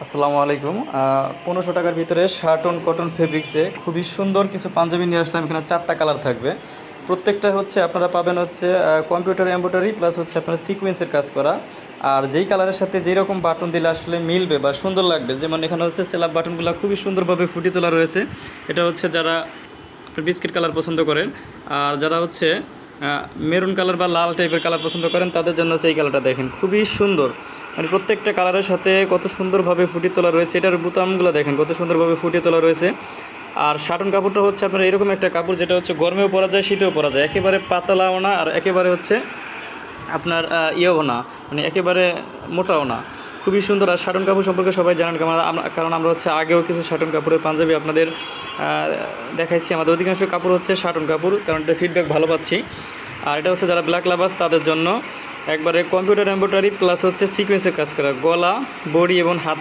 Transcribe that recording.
আসসালামু আলাইকুম। ১৫০০ টাকার ভিতরে শার্টন কটন ফেব্রিক্সে খুবই সুন্দর কিছু পাঞ্জাবি নিয়ে আসলাম। এখানে ৪টা কালার থাকবে। প্রত্যেকটা হচ্ছে আপনারা পাবেন হচ্ছে কম্পিউটার এমব্রয়ডারি প্লাস হচ্ছে আপনার সিকোয়েন্সের কাজ করা। আর যেই কালারের সাথে যেই রকম বাটন দিলে আসলে মিলবে বা সুন্দর লাগবে, যেমন এখানে হচ্ছে সেলাপ বাটনগুলো খুবই সুন্দরভাবে ফুটিয়ে তোলা রয়েছে। এটা হচ্ছে যারা আপনি বিস্কিট কালার পছন্দ করেন, আর যারা হচ্ছে মেরুন কালার বা লাল টাইপের কালার পছন্দ করেন তাদের জন্য সেই কালারটা দেখেন খুবই সুন্দর। মানে প্রত্যেকটা কালারের সাথে কত সুন্দরভাবে ফুটিয়ে তোলা রয়েছে। এটার বোতামগুলো দেখেন কত সুন্দরভাবে ফুটিয়ে তোলা রয়েছে। আর শার্টন কাপড়টা হচ্ছে আপনার এরকম একটা কাপড় যেটা হচ্ছে গরমেও পরা যায়, শীতেও পরা যায়। একেবারে পাতলাও না আর একেবারে হচ্ছে আপনার ইয়েও না, মানে একেবারে মোটাও না। খুবই সুন্দর। আর শার্টন কাপড় সম্পর্কে সবাই জানেন, কারণ আমরা হচ্ছে আগেও কিছু শার্টন কাপড়ের পাঞ্জাবি আপনাদের দেখাইছি। আমাদের অধিকাংশ কাপড় হচ্ছে শার্টন কাপড়, কারণ এটা ফিডব্যাক ভালো পাচ্ছি। আর এটা হচ্ছে যারা ব্ল্যাক লাভার্স তাদের জন্য একবারে কম্পিউটার এমব্রয়ডারি প্লাস হচ্ছে সিকোয়েন্সের কাজ করা, গলা, বডি এবং হাত